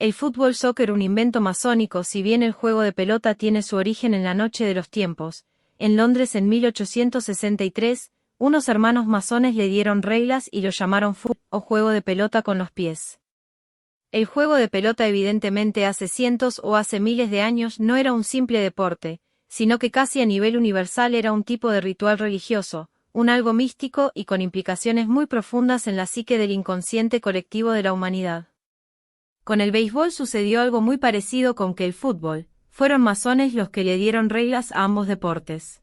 El fútbol soccer, un invento masónico. Si bien el juego de pelota tiene su origen en la noche de los tiempos, en Londres en 1863, unos hermanos masones le dieron reglas y lo llamaron fútbol, o juego de pelota con los pies. El juego de pelota evidentemente hace cientos o hace miles de años no era un simple deporte, sino que casi a nivel universal era un tipo de ritual religioso, un algo místico y con implicaciones muy profundas en la psique del inconsciente colectivo de la humanidad. Con el béisbol sucedió algo muy parecido con que el fútbol, fueron masones los que le dieron reglas a ambos deportes.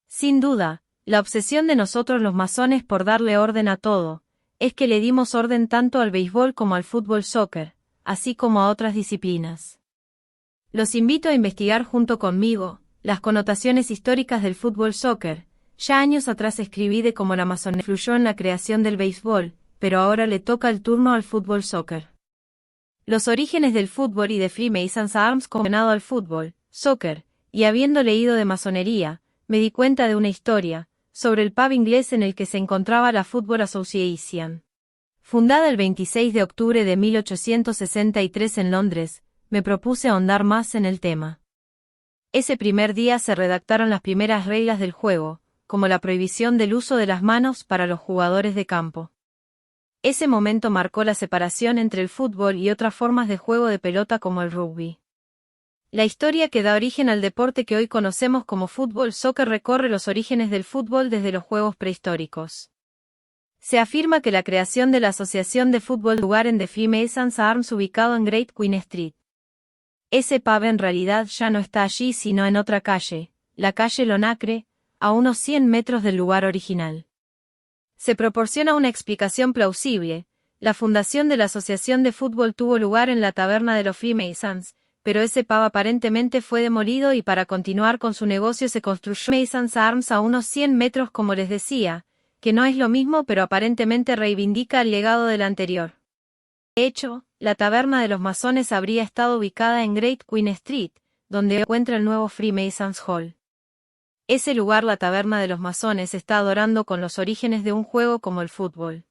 Sin duda, la obsesión de nosotros los masones por darle orden a todo, es que le dimos orden tanto al béisbol como al fútbol soccer, así como a otras disciplinas. Los invito a investigar junto conmigo las connotaciones históricas del fútbol soccer. Ya años atrás escribí de cómo la masonería influyó en la creación del béisbol, pero ahora le toca el turno al fútbol soccer. Los orígenes del fútbol y de Freemasons Arms condenado al fútbol, soccer, y habiendo leído de masonería, me di cuenta de una historia, sobre el pub inglés en el que se encontraba la Football Association. Fundada el 26 de octubre de 1863 en Londres, me propuse ahondar más en el tema. Ese primer día se redactaron las primeras reglas del juego, como la prohibición del uso de las manos para los jugadores de campo. Ese momento marcó la separación entre el fútbol y otras formas de juego de pelota como el rugby. La historia que da origen al deporte que hoy conocemos como fútbol soccer recorre los orígenes del fútbol desde los juegos prehistóricos. Se afirma que la creación de la Asociación de Fútbol tuvo lugar en The Freemasons Arms ubicado en Great Queen Street. Ese pub en realidad ya no está allí sino en otra calle, la calle Lonacre, a unos 100 metros del lugar original. Se proporciona una explicación plausible. La fundación de la Asociación de Fútbol tuvo lugar en la taberna de los Freemasons, pero ese pub aparentemente fue demolido y para continuar con su negocio se construyó Masons Arms a unos 100 metros como les decía, que no es lo mismo pero aparentemente reivindica el legado del anterior. De hecho, la taberna de los masones habría estado ubicada en Great Queen Street, donde se encuentra el nuevo Freemasons Hall. Ese lugar, la taberna de los masones, está adorando con los orígenes de un juego como el fútbol.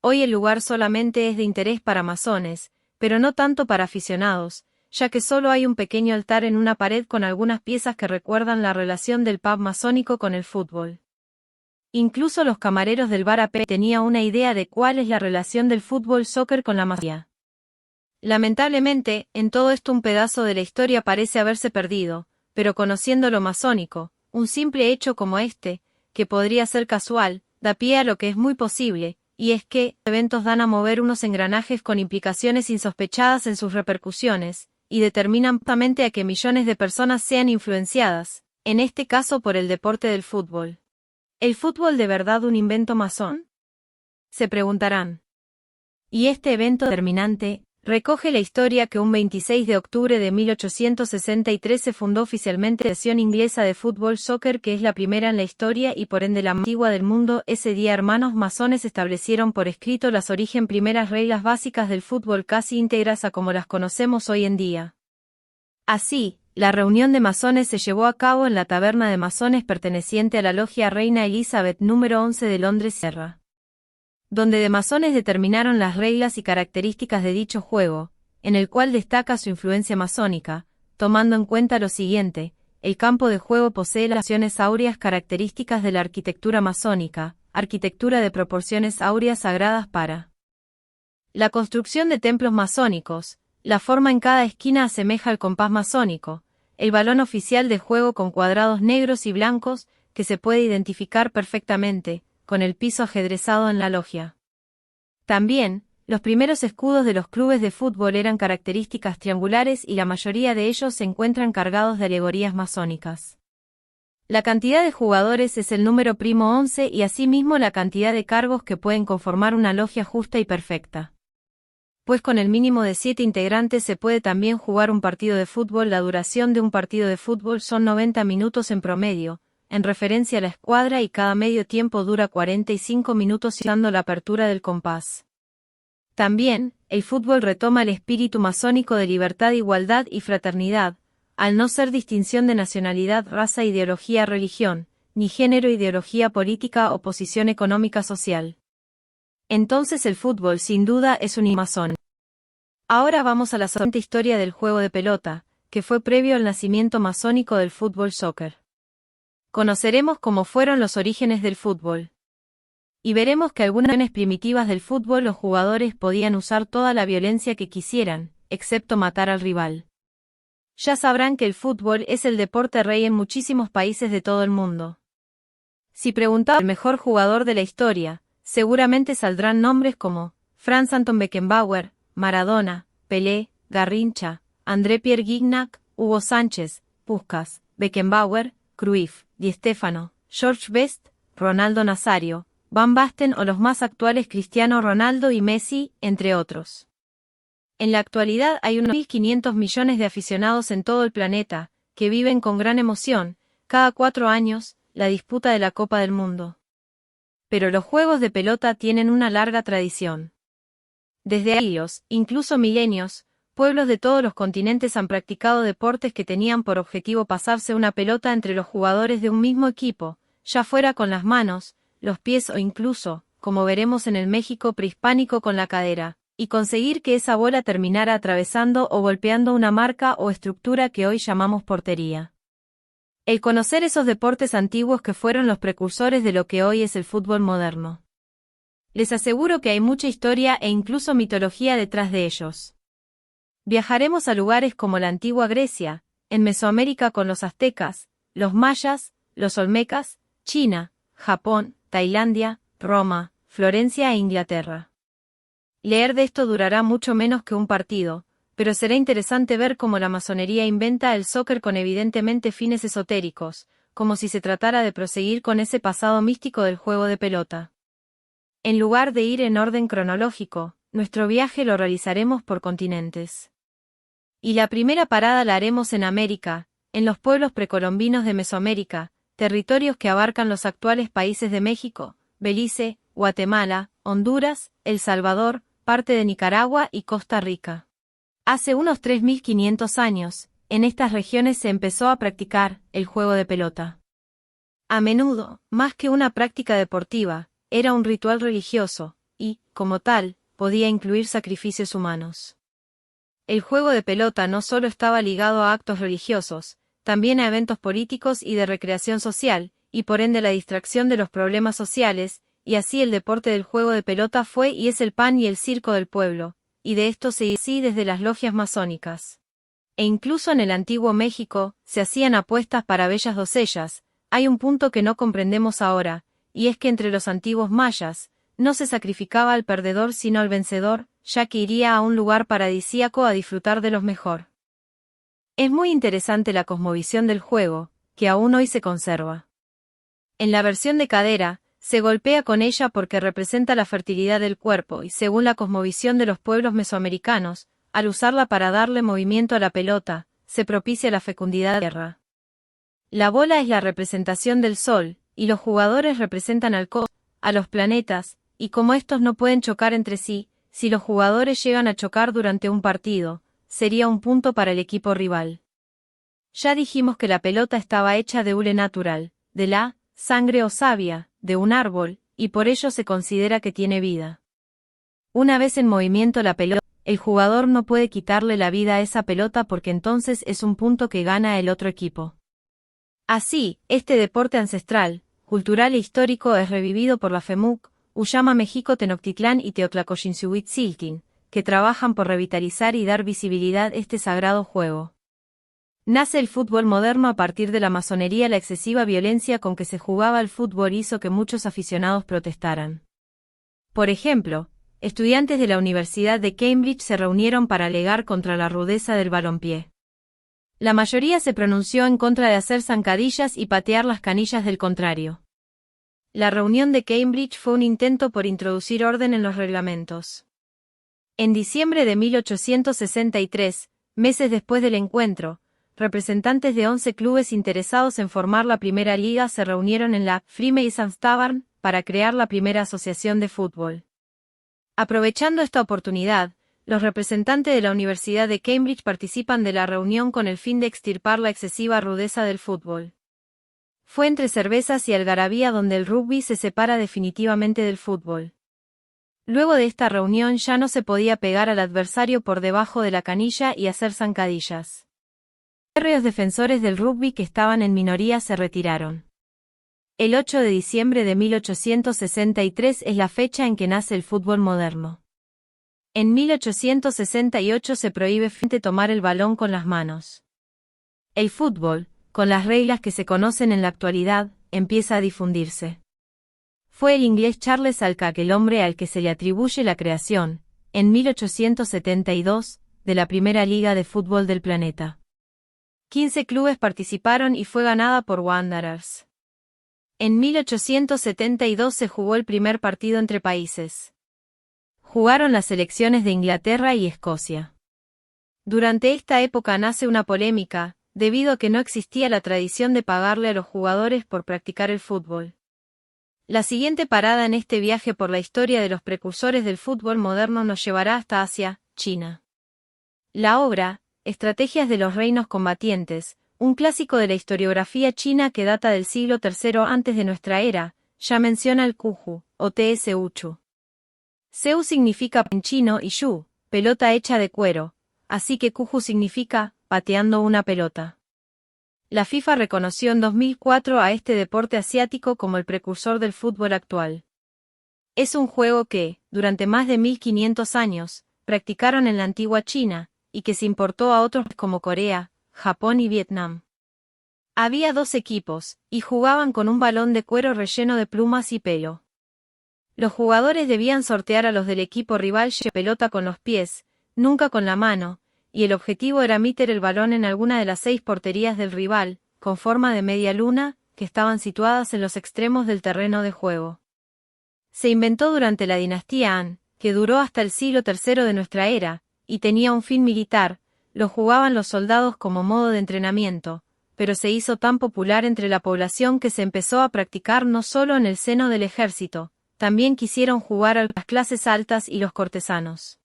Hoy el lugar solamente es de interés para masones, pero no tanto para aficionados, ya que solo hay un pequeño altar en una pared con algunas piezas que recuerdan la relación del pub masónico con el fútbol. Incluso los camareros del bar AP tenían una idea de cuál es la relación del fútbol soccer con la masonería. Lamentablemente, en todo esto un pedazo de la historia parece haberse perdido, pero conociendo lo masónico, un simple hecho como este, que podría ser casual, da pie a lo que es muy posible, y es que eventos dan a mover unos engranajes con implicaciones insospechadas en sus repercusiones, y determinan plenamente a que millones de personas sean influenciadas, en este caso por el deporte del fútbol. ¿El fútbol de verdad un invento masón? Se preguntarán. Y este evento determinante recoge la historia que un 26 de octubre de 1863 se fundó oficialmente la Asociación Inglesa de Fútbol Soccer, que es la primera en la historia y por ende la más antigua del mundo. Ese día hermanos masones establecieron por escrito las primeras reglas básicas del fútbol casi íntegras a como las conocemos hoy en día. Así, la reunión de masones se llevó a cabo en la taberna de masones perteneciente a la logia Reina Elizabeth número 11 de Londres, Inglaterra, donde de masones determinaron las reglas y características de dicho juego, en el cual destaca su influencia masónica, tomando en cuenta lo siguiente: el campo de juego posee las acciones áureas características de la arquitectura masónica, arquitectura de proporciones áureas sagradas para la construcción de templos masónicos, la forma en cada esquina asemeja al compás masónico, el balón oficial de juego con cuadrados negros y blancos, que se puede identificar perfectamente, con el piso ajedrezado en la logia. También, los primeros escudos de los clubes de fútbol eran características triangulares y la mayoría de ellos se encuentran cargados de alegorías masónicas. La cantidad de jugadores es el número primo 11 y asimismo la cantidad de cargos que pueden conformar una logia justa y perfecta. Pues con el mínimo de 7 integrantes se puede también jugar un partido de fútbol. La duración de un partido de fútbol son 90 minutos en promedio, en referencia a la escuadra, y cada medio tiempo dura 45 minutos usando la apertura del compás. También, el fútbol retoma el espíritu masónico de libertad, igualdad y fraternidad, al no ser distinción de nacionalidad, raza, ideología, religión, ni género, ideología política o posición económica social. Entonces el fútbol sin duda es un masón. Ahora vamos a la siguiente historia del juego de pelota, que fue previo al nacimiento masónico del fútbol soccer. Conoceremos cómo fueron los orígenes del fútbol. Y veremos que algunas versiones primitivas del fútbol los jugadores podían usar toda la violencia que quisieran, excepto matar al rival. Ya sabrán que el fútbol es el deporte rey en muchísimos países de todo el mundo. Si preguntamos al mejor jugador de la historia, seguramente saldrán nombres como Franz Anton Beckenbauer, Maradona, Pelé, Garrincha, André Pierre Gignac, Hugo Sánchez, Puskás, Beckenbauer, Cruyff, Di Stéfano, George Best, Ronaldo Nazario, Van Basten o los más actuales Cristiano Ronaldo y Messi, entre otros. En la actualidad hay unos 1.500 millones de aficionados en todo el planeta, que viven con gran emoción, cada 4 años, la disputa de la Copa del Mundo. Pero los juegos de pelota tienen una larga tradición. Desde siglos, incluso milenios, pueblos de todos los continentes han practicado deportes que tenían por objetivo pasarse una pelota entre los jugadores de un mismo equipo, ya fuera con las manos, los pies o incluso, como veremos en el México prehispánico, con la cadera, y conseguir que esa bola terminara atravesando o golpeando una marca o estructura que hoy llamamos portería. El conocer esos deportes antiguos que fueron los precursores de lo que hoy es el fútbol moderno. Les aseguro que hay mucha historia e incluso mitología detrás de ellos. Viajaremos a lugares como la antigua Grecia, en Mesoamérica con los aztecas, los mayas, los olmecas, China, Japón, Tailandia, Roma, Florencia e Inglaterra. Leer de esto durará mucho menos que un partido, pero será interesante ver cómo la masonería inventa el soccer con evidentemente fines esotéricos, como si se tratara de proseguir con ese pasado místico del juego de pelota. En lugar de ir en orden cronológico, nuestro viaje lo realizaremos por continentes. Y la primera parada la haremos en América, en los pueblos precolombinos de Mesoamérica, territorios que abarcan los actuales países de México, Belice, Guatemala, Honduras, El Salvador, parte de Nicaragua y Costa Rica. Hace unos 3.500 años, en estas regiones se empezó a practicar el juego de pelota. A menudo, más que una práctica deportiva, era un ritual religioso, y, como tal, podía incluir sacrificios humanos. El juego de pelota no solo estaba ligado a actos religiosos, también a eventos políticos y de recreación social, y por ende la distracción de los problemas sociales, y así el deporte del juego de pelota fue y es el pan y el circo del pueblo, y de esto se hizo desde las logias masónicas. E incluso en el antiguo México, se hacían apuestas para bellas doncellas. Hay un punto que no comprendemos ahora, y es que entre los antiguos mayas, no se sacrificaba al perdedor sino al vencedor, ya que iría a un lugar paradisíaco a disfrutar de los mejor. Es muy interesante la cosmovisión del juego, que aún hoy se conserva. En la versión de cadera, se golpea con ella porque representa la fertilidad del cuerpo y según la cosmovisión de los pueblos mesoamericanos, al usarla para darle movimiento a la pelota, se propicia la fecundidad de la tierra. La bola es la representación del sol, y los jugadores representan al cosmos, a los planetas, y como estos no pueden chocar entre sí, si los jugadores llegan a chocar durante un partido, sería un punto para el equipo rival. Ya dijimos que la pelota estaba hecha de hule natural, de la sangre o savia, de un árbol, y por ello se considera que tiene vida. Una vez en movimiento la pelota, el jugador no puede quitarle la vida a esa pelota porque entonces es un punto que gana el otro equipo. Así, este deporte ancestral, cultural e histórico es revivido por la FEMUC, Ullama México Tenochtitlán y Teotlacoxinsuitziltin, que trabajan por revitalizar y dar visibilidad a este sagrado juego. Nace el fútbol moderno a partir de la masonería. La excesiva violencia con que se jugaba el fútbol hizo que muchos aficionados protestaran. Por ejemplo, estudiantes de la Universidad de Cambridge se reunieron para alegar contra la rudeza del balompié. La mayoría se pronunció en contra de hacer zancadillas y patear las canillas del contrario. La reunión de Cambridge fue un intento por introducir orden en los reglamentos. En diciembre de 1863, meses después del encuentro, representantes de 11 clubes interesados en formar la primera liga se reunieron en la Freemasons para crear la primera asociación de fútbol. Aprovechando esta oportunidad, los representantes de la Universidad de Cambridge participan de la reunión con el fin de extirpar la excesiva rudeza del fútbol. Fue entre cervezas y algarabía donde el rugby se separa definitivamente del fútbol. Luego de esta reunión ya no se podía pegar al adversario por debajo de la canilla y hacer zancadillas. Los férreos defensores del rugby que estaban en minoría se retiraron. El 8 de diciembre de 1863 es la fecha en que nace el fútbol moderno. En 1868 se prohíbe tomar el balón con las manos. El fútbol, con las reglas que se conocen en la actualidad, empieza a difundirse. Fue el inglés Charles Alcock el hombre al que se le atribuye la creación, en 1872, de la primera liga de fútbol del planeta. 15 clubes participaron y fue ganada por Wanderers. En 1872 se jugó el primer partido entre países. Jugaron las selecciones de Inglaterra y Escocia. Durante esta época nace una polémica, debido a que no existía la tradición de pagarle a los jugadores por practicar el fútbol. La siguiente parada en este viaje por la historia de los precursores del fútbol moderno nos llevará hasta Asia, China. La obra, Estrategias de los reinos combatientes, un clásico de la historiografía china que data del siglo III antes de nuestra era, ya menciona el Cuju, o Tsuchu. Seu significa en chino y Shu, pelota hecha de cuero, así que Cuju significa, pateando una pelota. La FIFA reconoció en 2004 a este deporte asiático como el precursor del fútbol actual. Es un juego que, durante más de 1500 años, practicaron en la antigua China, y que se importó a otros como Corea, Japón y Vietnam. Había 2 equipos, y jugaban con un balón de cuero relleno de plumas y pelo. Los jugadores debían sortear a los del equipo rival pelota con los pies, nunca con la mano, y el objetivo era meter el balón en alguna de las 6 porterías del rival, con forma de media luna, que estaban situadas en los extremos del terreno de juego. Se inventó durante la dinastía Han, que duró hasta el siglo III de nuestra era, y tenía un fin militar, lo jugaban los soldados como modo de entrenamiento, pero se hizo tan popular entre la población que se empezó a practicar no solo en el seno del ejército, también quisieron jugar a las clases altas y los cortesanos.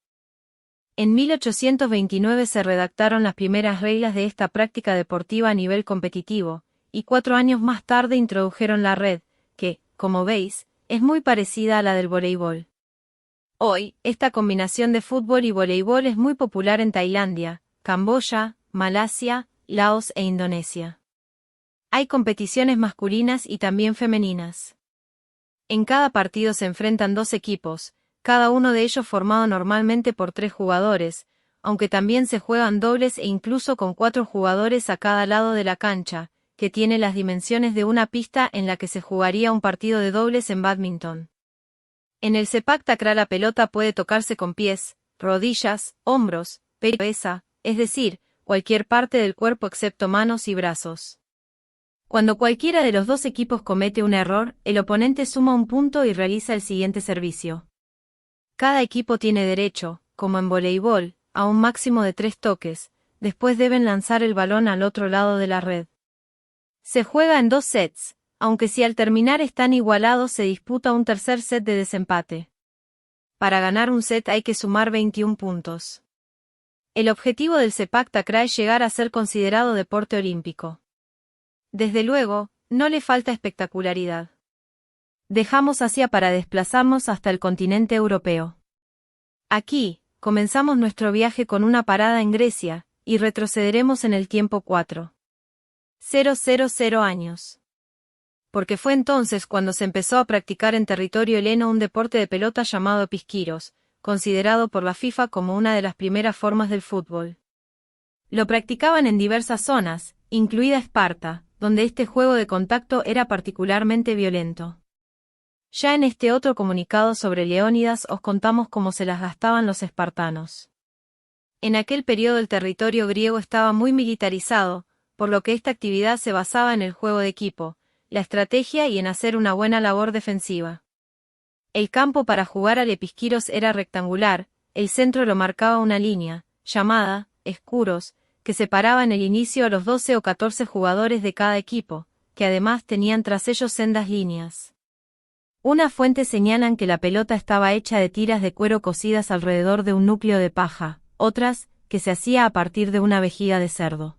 En 1829 se redactaron las primeras reglas de esta práctica deportiva a nivel competitivo, y 4 años más tarde introdujeron la red, que, como veis, es muy parecida a la del voleibol. Hoy, esta combinación de fútbol y voleibol es muy popular en Tailandia, Camboya, Malasia, Laos e Indonesia. Hay competiciones masculinas y también femeninas. En cada partido se enfrentan 2 equipos, cada uno de ellos formado normalmente por 3 jugadores, aunque también se juegan dobles e incluso con 4 jugadores a cada lado de la cancha, que tiene las dimensiones de una pista en la que se jugaría un partido de dobles en bádminton. En el sepak takraw la pelota puede tocarse con pies, rodillas, hombros, cabeza, es decir, cualquier parte del cuerpo excepto manos y brazos. Cuando cualquiera de los 2 equipos comete un error, el oponente suma un punto y realiza el siguiente servicio. Cada equipo tiene derecho, como en voleibol, a un máximo de 3 toques, después deben lanzar el balón al otro lado de la red. Se juega en 2 sets, aunque si al terminar están igualados se disputa un tercer set de desempate. Para ganar un set hay que sumar 21 puntos. El objetivo del sepak takraw es llegar a ser considerado deporte olímpico. Desde luego, no le falta espectacularidad. Dejamos Asia para desplazarnos hasta el continente europeo. Aquí, comenzamos nuestro viaje con una parada en Grecia, y retrocederemos en el tiempo 4.000 años. Porque fue entonces cuando se empezó a practicar en territorio heleno un deporte de pelota llamado episkiros, considerado por la FIFA como una de las primeras formas del fútbol. Lo practicaban en diversas zonas, incluida Esparta, donde este juego de contacto era particularmente violento. Ya en este otro comunicado sobre Leónidas os contamos cómo se las gastaban los espartanos. En aquel periodo el territorio griego estaba muy militarizado, por lo que esta actividad se basaba en el juego de equipo, la estrategia y en hacer una buena labor defensiva. El campo para jugar al episkiros era rectangular, el centro lo marcaba una línea, llamada escuros, que separaba en el inicio a los 12 o 14 jugadores de cada equipo, que además tenían tras ellos sendas líneas. Unas fuentes señalan que la pelota estaba hecha de tiras de cuero cosidas alrededor de un núcleo de paja, otras, que se hacía a partir de una vejiga de cerdo.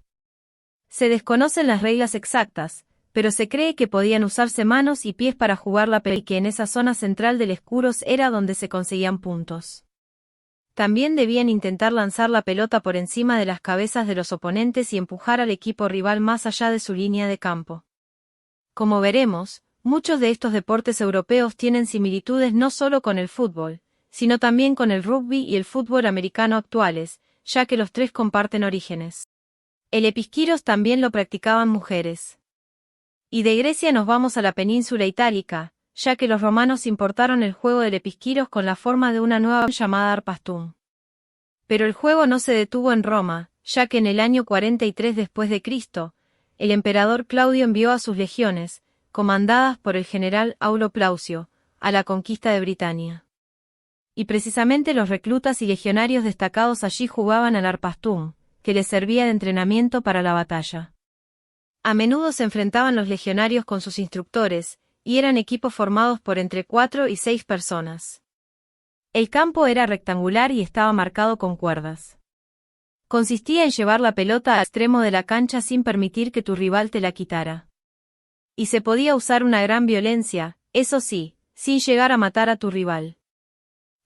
Se desconocen las reglas exactas, pero se cree que podían usarse manos y pies para jugar la pelota y que en esa zona central del escuros era donde se conseguían puntos. También debían intentar lanzar la pelota por encima de las cabezas de los oponentes y empujar al equipo rival más allá de su línea de campo. Como veremos, muchos de estos deportes europeos tienen similitudes no solo con el fútbol, sino también con el rugby y el fútbol americano actuales, ya que los tres comparten orígenes. El episquiros también lo practicaban mujeres. Y de Grecia nos vamos a la península itálica, ya que los romanos importaron el juego del episquiros con la forma de una nueva llamada arpastum. Pero el juego no se detuvo en Roma, ya que en el año 43 después de Cristo, el emperador Claudio envió a sus legiones, comandadas por el general Aulo Plaucio, a la conquista de Britania. Y precisamente los reclutas y legionarios destacados allí jugaban al arpastum, que les servía de entrenamiento para la batalla. A menudo se enfrentaban los legionarios con sus instructores, y eran equipos formados por entre 4 y 6 personas. El campo era rectangular y estaba marcado con cuerdas. Consistía en llevar la pelota al extremo de la cancha sin permitir que tu rival te la quitara. Y se podía usar una gran violencia, eso sí, sin llegar a matar a tu rival.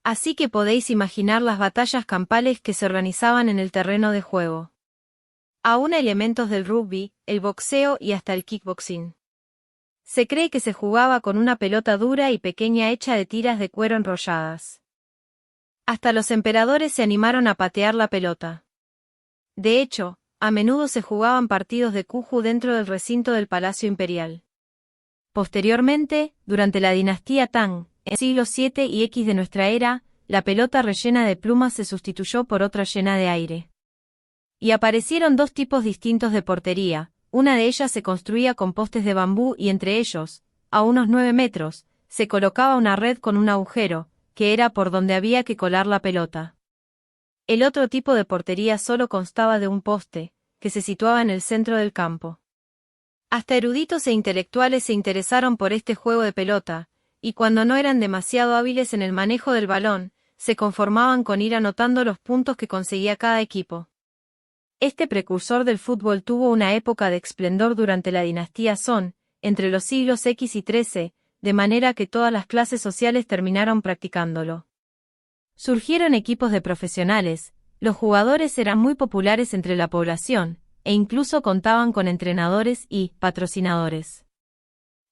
Así que podéis imaginar las batallas campales que se organizaban en el terreno de juego. Aún hay elementos del rugby, el boxeo y hasta el kickboxing. Se cree que se jugaba con una pelota dura y pequeña hecha de tiras de cuero enrolladas. Hasta los emperadores se animaron a patear la pelota. De hecho, a menudo se jugaban partidos de kuju dentro del recinto del Palacio Imperial. Posteriormente, durante la dinastía Tang, en el siglo VII y X de nuestra era, la pelota rellena de plumas se sustituyó por otra llena de aire. Y aparecieron dos tipos distintos de portería. Una de ellas se construía con postes de bambú y entre ellos, a unos 9 metros, se colocaba una red con un agujero, que era por donde había que colar la pelota. El otro tipo de portería solo constaba de un poste, que se situaba en el centro del campo. Hasta eruditos e intelectuales se interesaron por este juego de pelota, y cuando no eran demasiado hábiles en el manejo del balón, se conformaban con ir anotando los puntos que conseguía cada equipo. Este precursor del fútbol tuvo una época de esplendor durante la dinastía Song, entre los siglos X y XIII, de manera que todas las clases sociales terminaron practicándolo. Surgieron equipos de profesionales, los jugadores eran muy populares entre la población, e incluso contaban con entrenadores y patrocinadores.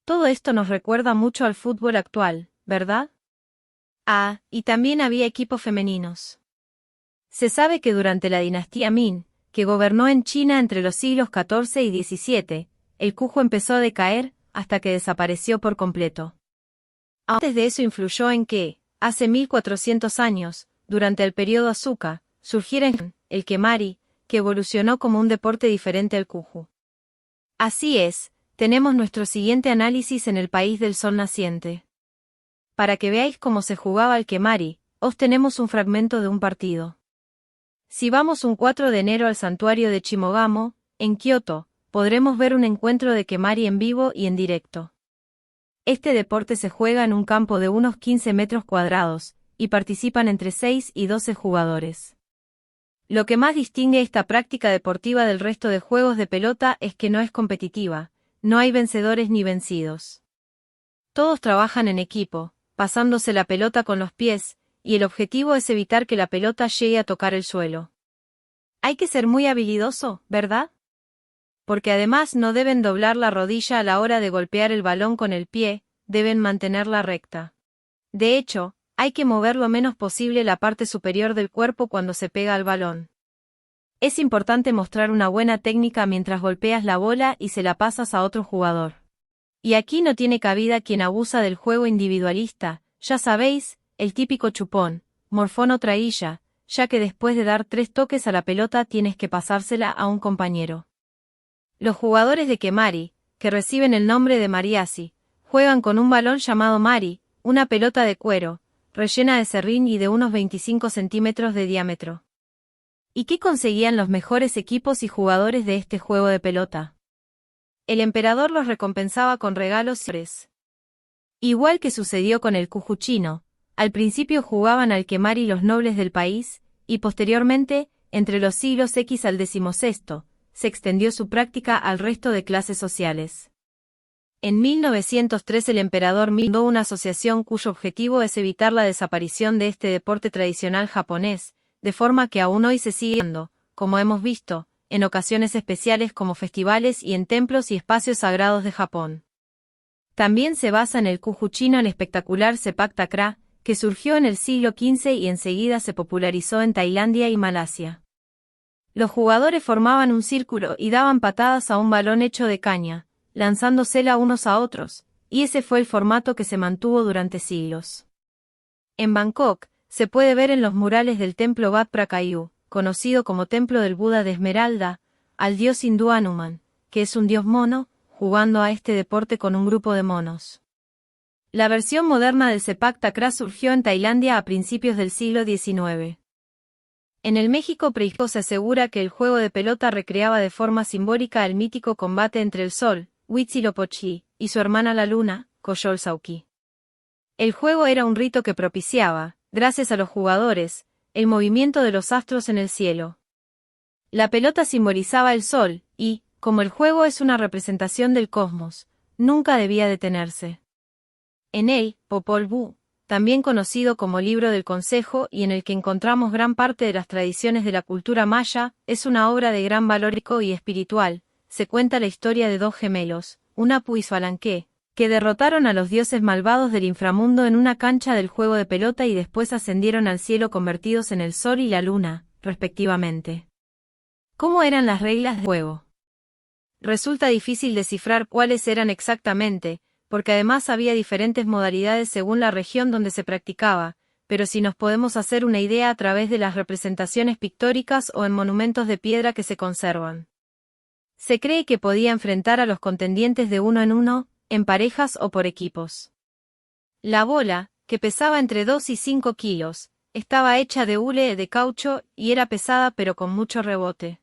Todo esto nos recuerda mucho al fútbol actual, ¿verdad? Ah, y también había equipos femeninos. Se sabe que durante la dinastía Ming, que gobernó en China entre los siglos XIV y XVII, el kuju empezó a decaer, hasta que desapareció por completo. Antes de eso influyó en que, hace 1400 años, durante el periodo Asuka, surgiera el kemari, que evolucionó como un deporte diferente al kuju. Así es, tenemos nuestro siguiente análisis en el país del sol naciente. Para que veáis cómo se jugaba el kemari, os tenemos un fragmento de un partido. Si vamos un 4 de enero al santuario de Chimogamo, en Kioto, podremos ver un encuentro de kemari en vivo y en directo. Este deporte se juega en un campo de unos 15 metros cuadrados, y participan entre 6 y 12 jugadores. Lo que más distingue esta práctica deportiva del resto de juegos de pelota es que no es competitiva, no hay vencedores ni vencidos. Todos trabajan en equipo, pasándose la pelota con los pies, y el objetivo es evitar que la pelota llegue a tocar el suelo. Hay que ser muy habilidoso, ¿verdad? Porque además no deben doblar la rodilla a la hora de golpear el balón con el pie, deben mantenerla recta. De hecho, hay que mover lo menos posible la parte superior del cuerpo cuando se pega al balón. Es importante mostrar una buena técnica mientras golpeas la bola y se la pasas a otro jugador. Y aquí no tiene cabida quien abusa del juego individualista, ya sabéis, el típico chupón, morfón o traílla, ya que después de dar 3 toques a la pelota tienes que pasársela a un compañero. Los jugadores de kemari, que reciben el nombre de mariachi, juegan con un balón llamado mari, una pelota de cuero, rellena de serrín y de unos 25 centímetros de diámetro. ¿Y qué conseguían los mejores equipos y jugadores de este juego de pelota? El emperador los recompensaba con regalos y honores. Igual que sucedió con el kuju chino, al principio jugaban al kemari los nobles del país, y posteriormente, entre los siglos X al XVI, se extendió su práctica al resto de clases sociales. En 1903 el emperador Ming fundó una asociación cuyo objetivo es evitar la desaparición de este deporte tradicional japonés, de forma que aún hoy se sigue dando, como hemos visto, en ocasiones especiales como festivales y en templos y espacios sagrados de Japón. También se basa en el Kuju chino el espectacular Sepak Takraw, que surgió en el siglo XV y enseguida se popularizó en Tailandia y Malasia. Los jugadores formaban un círculo y daban patadas a un balón hecho de caña, lanzándosela unos a otros, y ese fue el formato que se mantuvo durante siglos. En Bangkok, se puede ver en los murales del templo Wat Prakayu, conocido como Templo del Buda de Esmeralda, al dios hindú Hanuman, que es un dios mono, jugando a este deporte con un grupo de monos. La versión moderna del Sepak Takraw surgió en Tailandia a principios del siglo XIX. En el México prehispánico se asegura que el juego de pelota recreaba de forma simbólica el mítico combate entre el sol, Huitzilopochtli, y su hermana la luna, Coyolxauhqui. El juego era un rito que propiciaba, gracias a los jugadores, el movimiento de los astros en el cielo. La pelota simbolizaba el sol, y, como el juego es una representación del cosmos, nunca debía detenerse. En él, Popol Vuh, también conocido como Libro del Consejo y en el que encontramos gran parte de las tradiciones de la cultura maya, es una obra de gran valor ético y espiritual. Se cuenta la historia de dos gemelos, Hunahpu y Xbalanque, que derrotaron a los dioses malvados del inframundo en una cancha del juego de pelota y después ascendieron al cielo convertidos en el sol y la luna, respectivamente. ¿Cómo eran las reglas del juego? Resulta difícil descifrar cuáles eran exactamente, porque además había diferentes modalidades según la región donde se practicaba, pero sí nos podemos hacer una idea a través de las representaciones pictóricas o en monumentos de piedra que se conservan. Se cree que podía enfrentar a los contendientes de uno, en parejas o por equipos. La bola, que pesaba entre 2 y 5 kilos, estaba hecha de hule de caucho y era pesada pero con mucho rebote.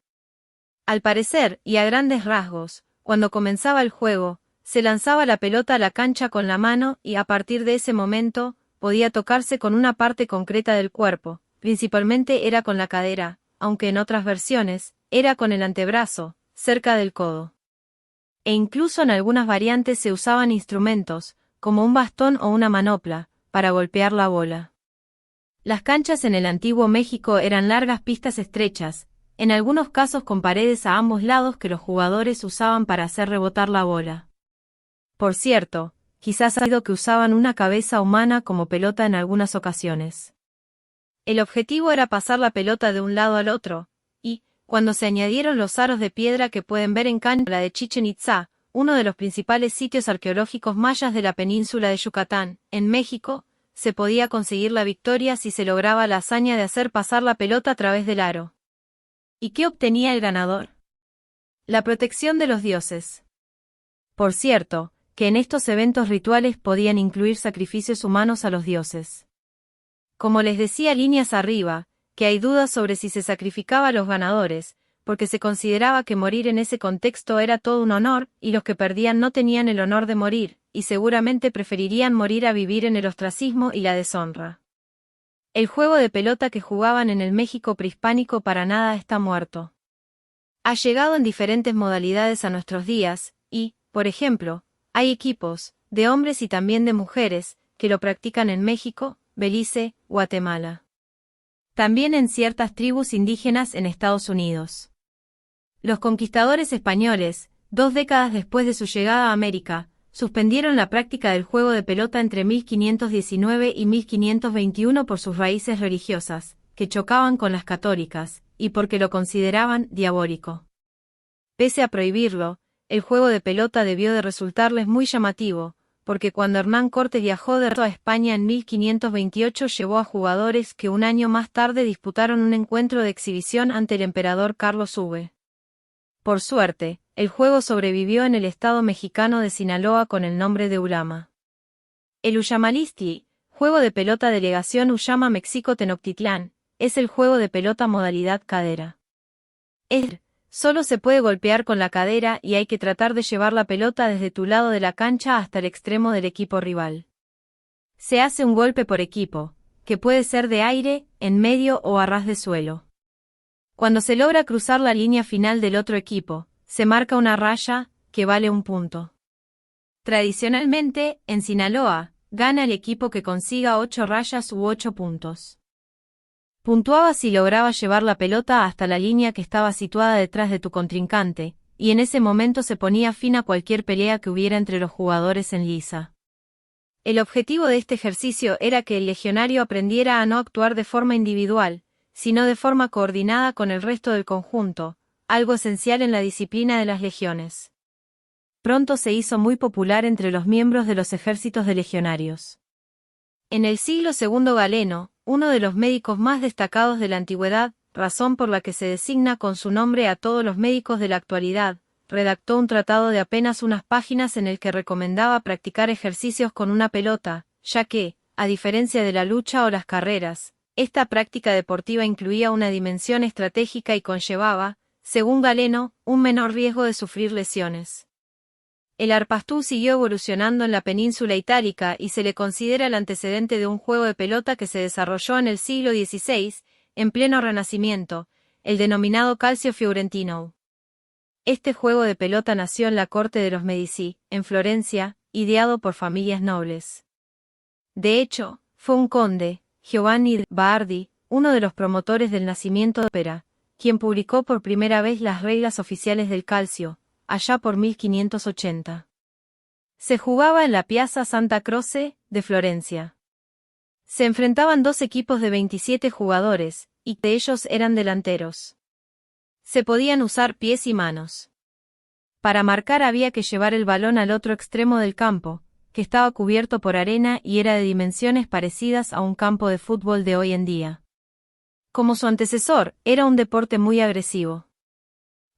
Al parecer, y a grandes rasgos, cuando comenzaba el juego, se lanzaba la pelota a la cancha con la mano y a partir de ese momento, podía tocarse con una parte concreta del cuerpo, principalmente era con la cadera, aunque en otras versiones, era con el antebrazo, cerca del codo. E incluso en algunas variantes se usaban instrumentos, como un bastón o una manopla, para golpear la bola. Las canchas en el antiguo México eran largas pistas estrechas, en algunos casos con paredes a ambos lados que los jugadores usaban para hacer rebotar la bola. Por cierto, quizás ha sido que usaban una cabeza humana como pelota en algunas ocasiones. El objetivo era pasar la pelota de un lado al otro, y, cuando se añadieron los aros de piedra que pueden ver en la de Chichén Itzá, uno de los principales sitios arqueológicos mayas de la península de Yucatán, en México, se podía conseguir la victoria si se lograba la hazaña de hacer pasar la pelota a través del aro. ¿Y qué obtenía el ganador? La protección de los dioses. Por cierto, que en estos eventos rituales podían incluir sacrificios humanos a los dioses. Como les decía líneas arriba, que hay dudas sobre si se sacrificaba a los ganadores, porque se consideraba que morir en ese contexto era todo un honor, y los que perdían no tenían el honor de morir, y seguramente preferirían morir a vivir en el ostracismo y la deshonra. El juego de pelota que jugaban en el México prehispánico para nada está muerto. Ha llegado en diferentes modalidades a nuestros días, y, por ejemplo, hay equipos, de hombres y también de mujeres, que lo practican en México, Belice, Guatemala. También en ciertas tribus indígenas en Estados Unidos. Los conquistadores españoles, 2 décadas después de su llegada a América, suspendieron la práctica del juego de pelota entre 1519 y 1521 por sus raíces religiosas, que chocaban con las católicas, y porque lo consideraban diabólico. Pese a prohibirlo, el juego de pelota debió de resultarles muy llamativo, porque cuando Hernán Cortés viajó de regreso a España en 1528 llevó a jugadores que un año más tarde disputaron un encuentro de exhibición ante el emperador Carlos V. Por suerte, el juego sobrevivió en el estado mexicano de Sinaloa con el nombre de Ulama. El Uxamalisti, juego de pelota delegación Uxama México Tenochtitlán, es el juego de pelota modalidad cadera. Solo se puede golpear con la cadera y hay que tratar de llevar la pelota desde tu lado de la cancha hasta el extremo del equipo rival. Se hace un golpe por equipo, que puede ser de aire, en medio o a ras de suelo. Cuando se logra cruzar la línea final del otro equipo, se marca una raya, que vale 1 punto. Tradicionalmente, en Sinaloa, gana el equipo que consiga 8 rayas u 8 puntos. Puntuaba si lograba llevar la pelota hasta la línea que estaba situada detrás de tu contrincante, y en ese momento se ponía fin a cualquier pelea que hubiera entre los jugadores en liza. El objetivo de este ejercicio era que el legionario aprendiera a no actuar de forma individual, sino de forma coordinada con el resto del conjunto, algo esencial en la disciplina de las legiones. Pronto se hizo muy popular entre los miembros de los ejércitos de legionarios. En el siglo II Galeno, uno de los médicos más destacados de la antigüedad, razón por la que se designa con su nombre a todos los médicos de la actualidad, redactó un tratado de apenas unas páginas en el que recomendaba practicar ejercicios con una pelota, ya que, a diferencia de la lucha o las carreras, esta práctica deportiva incluía una dimensión estratégica y conllevaba, según Galeno, un menor riesgo de sufrir lesiones. El arpastú siguió evolucionando en la península itálica y se le considera el antecedente de un juego de pelota que se desarrolló en el siglo XVI, en pleno Renacimiento, el denominado calcio fiorentino. Este juego de pelota nació en la corte de los Medici, en Florencia, ideado por familias nobles. De hecho, fue un conde, Giovanni Bardi, uno de los promotores del nacimiento de ópera, quien publicó por primera vez las reglas oficiales del calcio, allá por 1580. Se jugaba en la Piazza Santa Croce, de Florencia. Se enfrentaban dos equipos de 27 jugadores, y de ellos eran delanteros. Se podían usar pies y manos. Para marcar había que llevar el balón al otro extremo del campo, que estaba cubierto por arena y era de dimensiones parecidas a un campo de fútbol de hoy en día. Como su antecesor, era un deporte muy agresivo.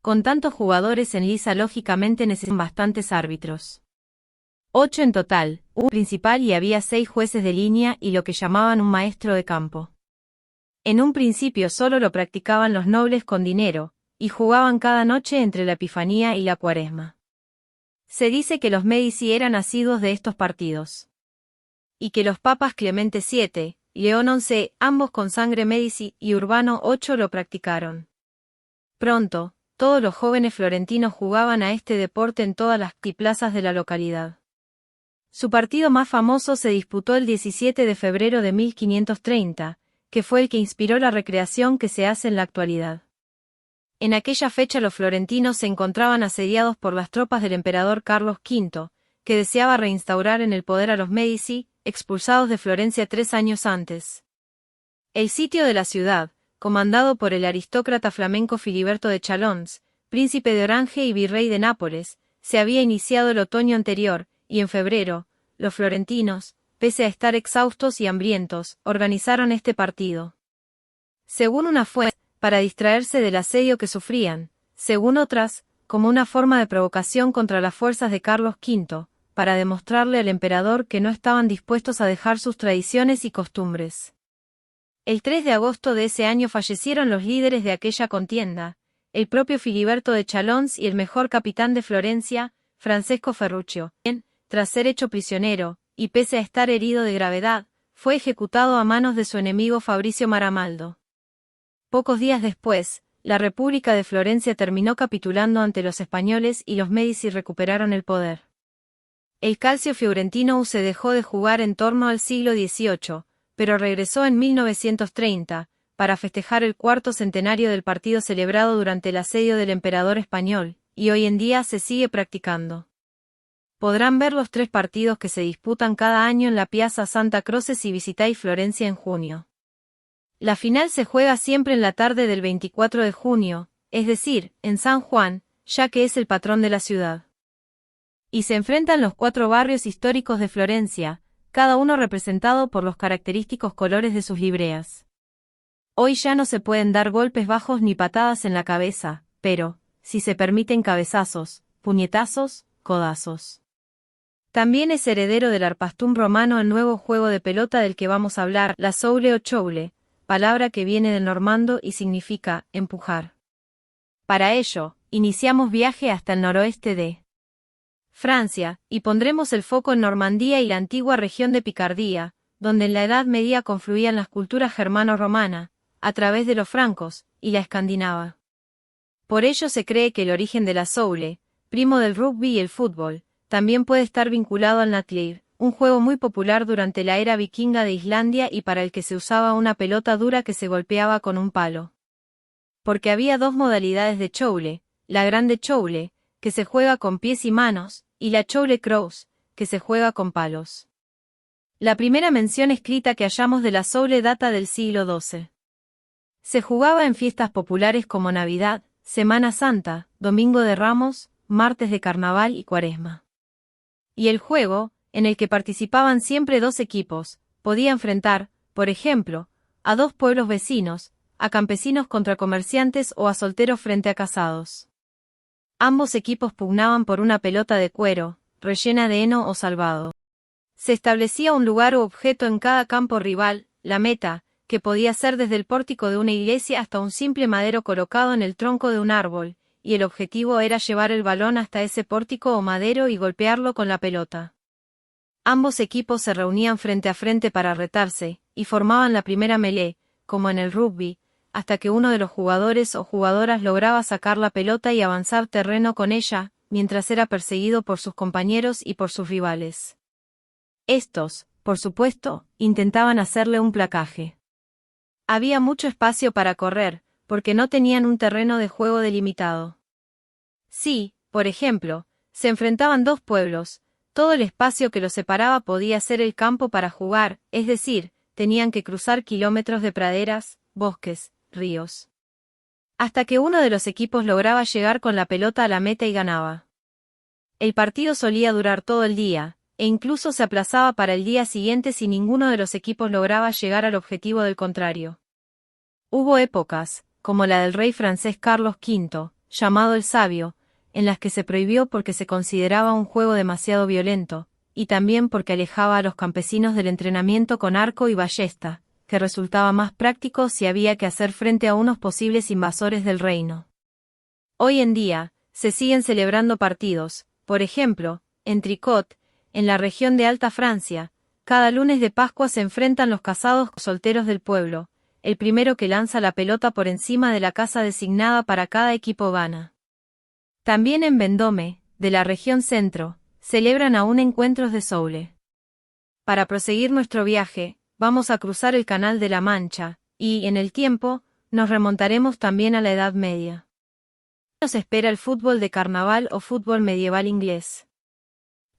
Con tantos jugadores en liza lógicamente necesitan bastantes árbitros. 8 en total, un principal y había 6 jueces de línea y lo que llamaban un maestro de campo. En un principio solo lo practicaban los nobles con dinero, y jugaban cada noche entre la Epifanía y la Cuaresma. Se dice que los Medici eran asiduos de estos partidos. Y que los papas Clemente VII, León XI, ambos con sangre Medici, y Urbano VIII lo practicaron. Pronto, todos los jóvenes florentinos jugaban a este deporte en todas las plazas de la localidad. Su partido más famoso se disputó el 17 de febrero de 1530, que fue el que inspiró la recreación que se hace en la actualidad. En aquella fecha los florentinos se encontraban asediados por las tropas del emperador Carlos V, que deseaba reinstaurar en el poder a los Medici, expulsados de Florencia 3 años antes. El sitio de la ciudad, comandado por el aristócrata flamenco Filiberto de Chalons, príncipe de Orange y virrey de Nápoles, se había iniciado el otoño anterior, y en febrero, los florentinos, pese a estar exhaustos y hambrientos, organizaron este partido. Según una fuente, para distraerse del asedio que sufrían, según otras, como una forma de provocación contra las fuerzas de Carlos V, para demostrarle al emperador que no estaban dispuestos a dejar sus tradiciones y costumbres. El 3 de agosto de ese año fallecieron los líderes de aquella contienda, el propio Filiberto de Chalons y el mejor capitán de Florencia, Francesco Ferruccio, quien, tras ser hecho prisionero, y pese a estar herido de gravedad, fue ejecutado a manos de su enemigo Fabricio Maramaldo. Pocos días después, la República de Florencia terminó capitulando ante los españoles y los Medici recuperaron el poder. El calcio fiorentino se dejó de jugar en torno al siglo XVIII, pero regresó en 1930, para festejar el cuarto centenario del partido celebrado durante el asedio del emperador español, y hoy en día se sigue practicando. Podrán ver los 3 partidos que se disputan cada año en la Piazza Santa Croce si visitáis Florencia en junio. La final se juega siempre en la tarde del 24 de junio, es decir, en San Juan, ya que es el patrón de la ciudad. Y se enfrentan los 4 barrios históricos de Florencia, cada uno representado por los característicos colores de sus libreas. Hoy ya no se pueden dar golpes bajos ni patadas en la cabeza, pero, si se permiten cabezazos, puñetazos, codazos. También es heredero del arpastún romano el nuevo juego de pelota del que vamos a hablar, la soule o choule, palabra que viene del normando y significa empujar. Para ello, iniciamos viaje hasta el noroeste de Francia, y pondremos el foco en Normandía y la antigua región de Picardía, donde en la Edad Media confluían las culturas germano-romana, a través de los francos, y la escandinava. Por ello se cree que el origen de la soule, primo del rugby y el fútbol, también puede estar vinculado al Natliv, un juego muy popular durante la era vikinga de Islandia y para el que se usaba una pelota dura que se golpeaba con un palo. Porque había dos modalidades de choule, la grande choule, que se juega con pies y manos, y la choule cross, que se juega con palos. La primera mención escrita que hallamos de la choule data del siglo XII. Se jugaba en fiestas populares como Navidad, Semana Santa, Domingo de Ramos, Martes de Carnaval y Cuaresma. Y el juego, en el que participaban siempre dos equipos, podía enfrentar, por ejemplo, a dos pueblos vecinos, a campesinos contra comerciantes o a solteros frente a casados. Ambos equipos pugnaban por una pelota de cuero, rellena de heno o salvado. Se establecía un lugar u objeto en cada campo rival, la meta, que podía ser desde el pórtico de una iglesia hasta un simple madero colocado en el tronco de un árbol, y el objetivo era llevar el balón hasta ese pórtico o madero y golpearlo con la pelota. Ambos equipos se reunían frente a frente para retarse, y formaban la primera melee, como en el rugby, hasta que uno de los jugadores o jugadoras lograba sacar la pelota y avanzar terreno con ella, mientras era perseguido por sus compañeros y por sus rivales. Estos, por supuesto, intentaban hacerle un placaje. Había mucho espacio para correr, porque no tenían un terreno de juego delimitado. Si, por ejemplo, se enfrentaban dos pueblos, todo el espacio que los separaba podía ser el campo para jugar, es decir, tenían que cruzar kilómetros de praderas, bosques, ríos. Hasta que uno de los equipos lograba llegar con la pelota a la meta y ganaba. El partido solía durar todo el día, e incluso se aplazaba para el día siguiente si ninguno de los equipos lograba llegar al objetivo del contrario. Hubo épocas, como la del rey francés Carlos V, llamado el Sabio, en las que se prohibió porque se consideraba un juego demasiado violento, y también porque alejaba a los campesinos del entrenamiento con arco y ballesta, que resultaba más práctico si había que hacer frente a unos posibles invasores del reino. Hoy en día, se siguen celebrando partidos, por ejemplo, en Tricot, en la región de Alta Francia, cada lunes de Pascua se enfrentan los casados solteros del pueblo, el primero que lanza la pelota por encima de la casa designada para cada equipo gana. También en Vendôme, de la región centro, celebran aún encuentros de choule. Para proseguir nuestro viaje, vamos a cruzar el Canal de la Mancha, y, en el tiempo, nos remontaremos también a la Edad Media. Nos espera el fútbol de carnaval o fútbol medieval inglés.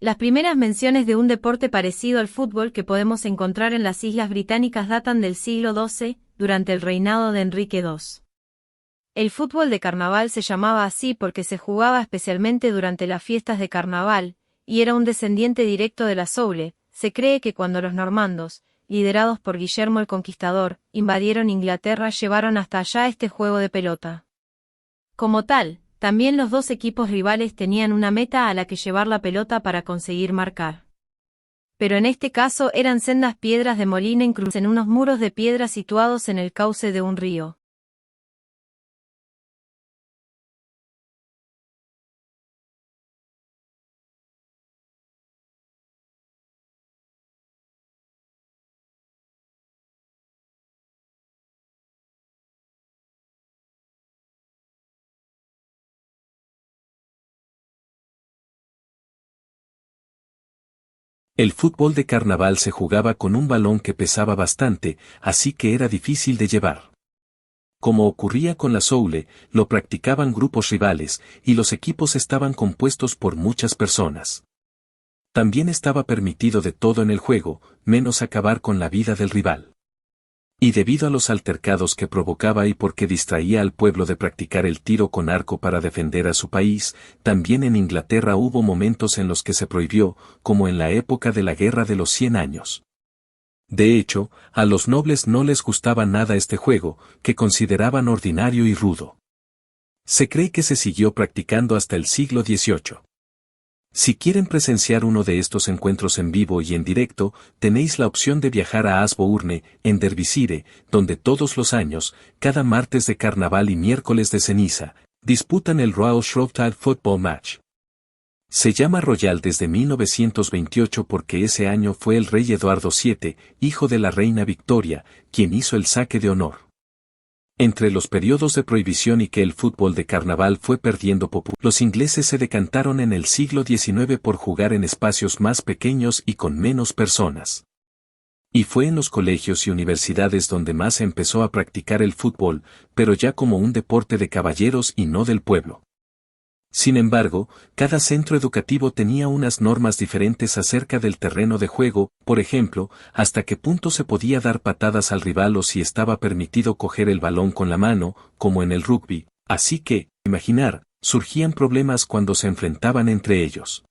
Las primeras menciones de un deporte parecido al fútbol que podemos encontrar en las Islas Británicas datan del siglo XII, durante el reinado de Enrique II. El fútbol de carnaval se llamaba así porque se jugaba especialmente durante las fiestas de carnaval, y era un descendiente directo de la choule. Se cree que cuando los normandos, liderados por Guillermo el Conquistador, invadieron Inglaterra llevaron hasta allá este juego de pelota. Como tal, también los dos equipos rivales tenían una meta a la que llevar la pelota para conseguir marcar. Pero en este caso eran sendas piedras de molina incrustas en unos muros de piedra situados en el cauce de un río. El fútbol de carnaval se jugaba con un balón que pesaba bastante, así que era difícil de llevar. Como ocurría con la choule, lo practicaban grupos rivales, y los equipos estaban compuestos por muchas personas. También estaba permitido de todo en el juego, menos acabar con la vida del rival. Y debido a los altercados que provocaba y porque distraía al pueblo de practicar el tiro con arco para defender a su país, también en Inglaterra hubo momentos en los que se prohibió, como en la época de la Guerra de los 100 años. De hecho, a los nobles no les gustaba nada este juego, que consideraban ordinario y rudo. Se cree que se siguió practicando hasta el siglo XVIII. Si quieren presenciar uno de estos encuentros en vivo y en directo, tenéis la opción de viajar a Ashbourne, en Derbyshire, donde todos los años, cada martes de carnaval y miércoles de ceniza, disputan el Royal Shrovetide Football Match. Se llama Royal desde 1928 porque ese año fue el rey Eduardo VII, hijo de la reina Victoria, quien hizo el saque de honor. Entre los periodos de prohibición y que el fútbol de carnaval fue perdiendo popularidad, los ingleses se decantaron en el siglo XIX por jugar en espacios más pequeños y con menos personas. Y fue en los colegios y universidades donde más se empezó a practicar el fútbol, pero ya como un deporte de caballeros y no del pueblo. Sin embargo, cada centro educativo tenía unas normas diferentes acerca del terreno de juego, por ejemplo, hasta qué punto se podía dar patadas al rival o si estaba permitido coger el balón con la mano, como en el rugby, así que, imaginar, surgían problemas cuando se enfrentaban entre ellos.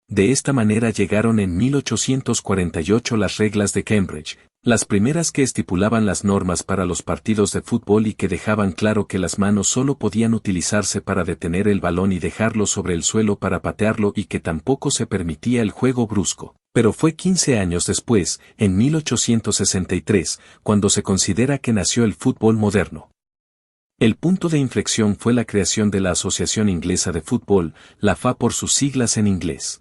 De esta manera llegaron en 1848 las reglas de Cambridge, las primeras que estipulaban las normas para los partidos de fútbol y que dejaban claro que las manos solo podían utilizarse para detener el balón y dejarlo sobre el suelo para patearlo y que tampoco se permitía el juego brusco. Pero fue 15 años después, en 1863, cuando se considera que nació el fútbol moderno. El punto de inflexión fue la creación de la Asociación Inglesa de Fútbol, la FA por sus siglas en inglés.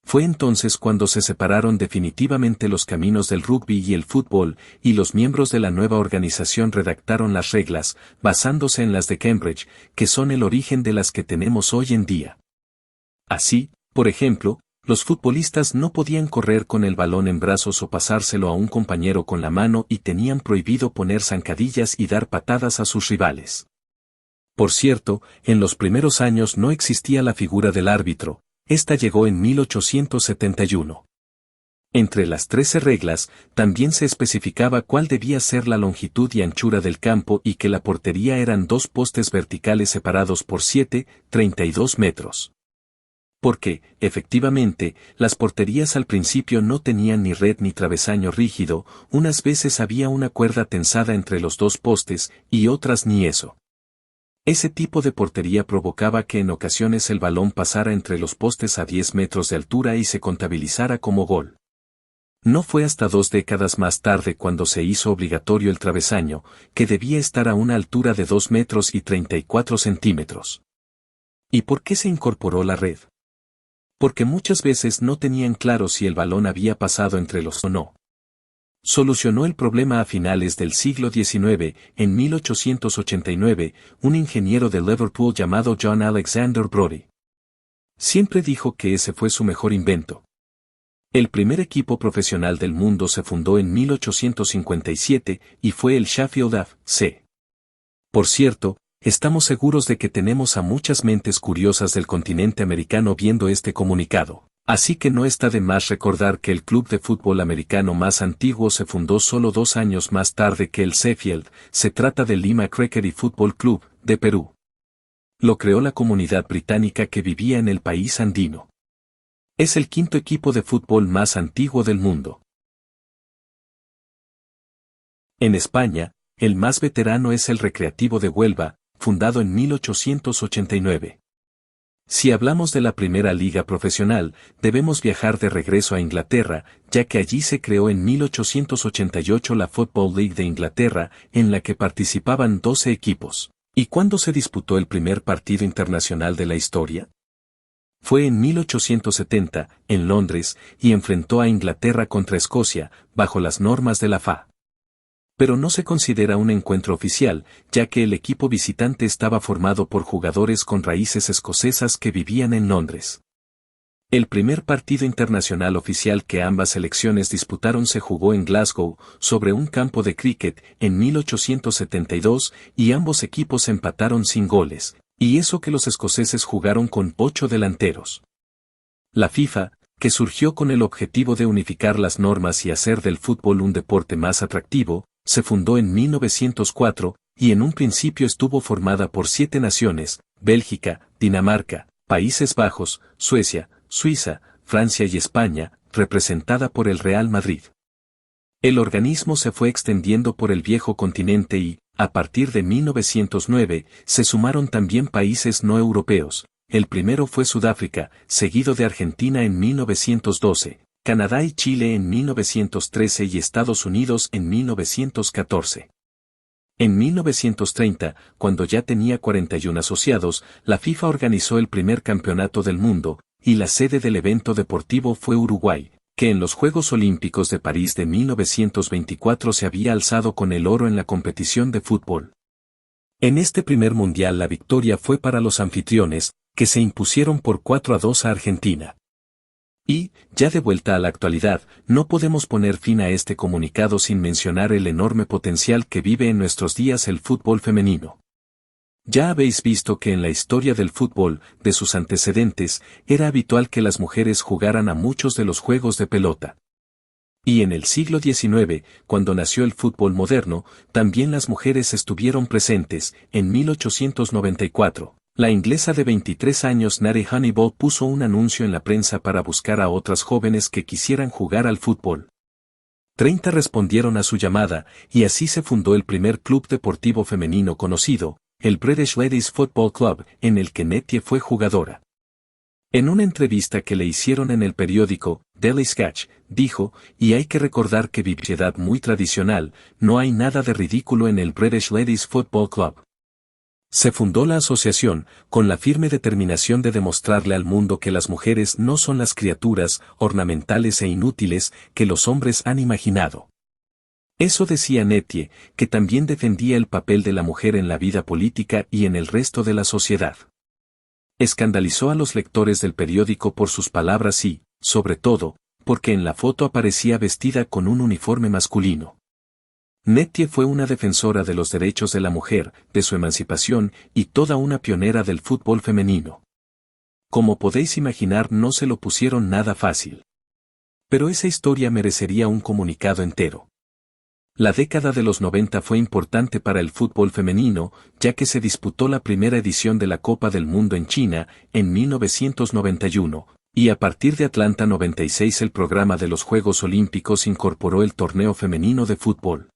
Fue entonces cuando se separaron definitivamente los caminos del rugby y el fútbol, y los miembros de la nueva organización redactaron las reglas, basándose en las de Cambridge, que son el origen de las que tenemos hoy en día. Así, por ejemplo, los futbolistas no podían correr con el balón en brazos o pasárselo a un compañero con la mano y tenían prohibido poner zancadillas y dar patadas a sus rivales. Por cierto, en los primeros años no existía la figura del árbitro. Esta llegó en 1871. Entre las 13 reglas, también se especificaba cuál debía ser la longitud y anchura del campo y que la portería eran 2 postes verticales separados por 32 metros. Porque, efectivamente, las porterías al principio no tenían ni red ni travesaño rígido, unas veces había una cuerda tensada entre los 2 postes, y otras ni eso. Ese tipo de portería provocaba que en ocasiones el balón pasara entre los postes a 10 metros de altura y se contabilizara como gol. No fue hasta 2 décadas más tarde cuando se hizo obligatorio el travesaño, que debía estar a una altura de 2 metros y 34 centímetros. ¿Y por qué se incorporó la red? Porque muchas veces no tenían claro si el balón había pasado entre los o no. Solucionó el problema a finales del siglo XIX, en 1889, un ingeniero de Liverpool llamado John Alexander Brodie. Siempre dijo que ese fue su mejor invento. El primer equipo profesional del mundo se fundó en 1857 y fue el Sheffield F.C. Por cierto, estamos seguros de que tenemos a muchas mentes curiosas del continente americano viendo este comunicado. Así que no está de más recordar que el club de fútbol americano más antiguo se fundó solo 2 años más tarde que el Sheffield, se trata del Lima Cricket y Football Club, de Perú. Lo creó la comunidad británica que vivía en el país andino. Es el 5º equipo de fútbol más antiguo del mundo. En España, el más veterano es el Recreativo de Huelva, fundado en 1889. Si hablamos de la primera liga profesional, debemos viajar de regreso a Inglaterra, ya que allí se creó en 1888 la Football League de Inglaterra, en la que participaban 12 equipos. ¿Y cuándo se disputó el primer partido internacional de la historia? Fue en 1870, en Londres, y enfrentó a Inglaterra contra Escocia, bajo las normas de la FA. Pero no se considera un encuentro oficial, ya que el equipo visitante estaba formado por jugadores con raíces escocesas que vivían en Londres. El primer partido internacional oficial que ambas selecciones disputaron se jugó en Glasgow, sobre un campo de cricket, en 1872, y ambos equipos empataron sin goles, y eso que los escoceses jugaron con 8 delanteros. La FIFA, que surgió con el objetivo de unificar las normas y hacer del fútbol un deporte más atractivo, se fundó en 1904, y en un principio estuvo formada por 7 naciones, Bélgica, Dinamarca, Países Bajos, Suecia, Suiza, Francia y España, representada por el Real Madrid. El organismo se fue extendiendo por el viejo continente y, a partir de 1909, se sumaron también países no europeos. El primero fue Sudáfrica, seguido de Argentina en 1912. Canadá y Chile en 1913 y Estados Unidos en 1914. En 1930, cuando ya tenía 41 asociados, la FIFA organizó el primer campeonato del mundo, y la sede del evento deportivo fue Uruguay, que en los Juegos Olímpicos de París de 1924 se había alzado con el oro en la competición de fútbol. En este primer mundial la victoria fue para los anfitriones, que se impusieron por 4-2 a Argentina. Y, ya de vuelta a la actualidad, no podemos poner fin a este comunicado sin mencionar el enorme potencial que vive en nuestros días el fútbol femenino. Ya habéis visto que en la historia del fútbol, de sus antecedentes, era habitual que las mujeres jugaran a muchos de los juegos de pelota. Y en el siglo XIX, cuando nació el fútbol moderno, también las mujeres estuvieron presentes. En 1894, la inglesa de 23 años Nare Honeyball puso un anuncio en la prensa para buscar a otras jóvenes que quisieran jugar al fútbol. 30 respondieron a su llamada, y así se fundó el primer club deportivo femenino conocido, el British Ladies Football Club, en el que Nettie fue jugadora. En una entrevista que le hicieron en el periódico Daily Sketch, dijo, y hay que recordar que sociedad muy tradicional, no hay nada de ridículo en el British Ladies Football Club. Se fundó la asociación, con la firme determinación de demostrarle al mundo que las mujeres no son las criaturas ornamentales e inútiles que los hombres han imaginado. Eso decía Nettie, que también defendía el papel de la mujer en la vida política y en el resto de la sociedad. Escandalizó a los lectores del periódico por sus palabras y, sobre todo, porque en la foto aparecía vestida con un uniforme masculino. Nettie fue una defensora de los derechos de la mujer, de su emancipación y toda una pionera del fútbol femenino. Como podéis imaginar, no se lo pusieron nada fácil. Pero esa historia merecería un comunicado entero. La década de los 90 fue importante para el fútbol femenino, ya que se disputó la primera edición de la Copa del Mundo en China, en 1991, y a partir de Atlanta 96 el programa de los Juegos Olímpicos incorporó el torneo femenino de fútbol.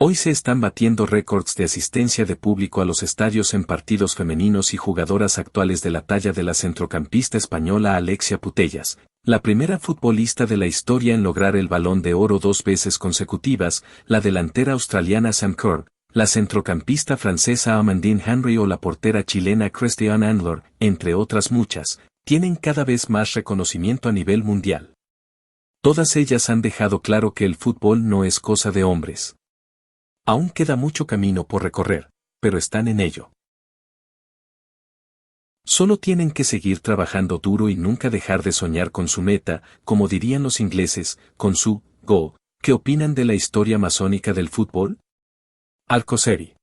Hoy se están batiendo récords de asistencia de público a los estadios en partidos femeninos y jugadoras actuales de la talla de la centrocampista española Alexia Putellas, la primera futbolista de la historia en lograr el Balón de Oro 2 veces consecutivas, la delantera australiana Sam Kerr, la centrocampista francesa Amandine Henry o la portera chilena Christiane Andler, entre otras muchas, tienen cada vez más reconocimiento a nivel mundial. Todas ellas han dejado claro que el fútbol no es cosa de hombres. Aún queda mucho camino por recorrer, pero están en ello. Solo tienen que seguir trabajando duro y nunca dejar de soñar con su meta, como dirían los ingleses, con su go. ¿Qué opinan de la historia masónica del fútbol? Alcocer.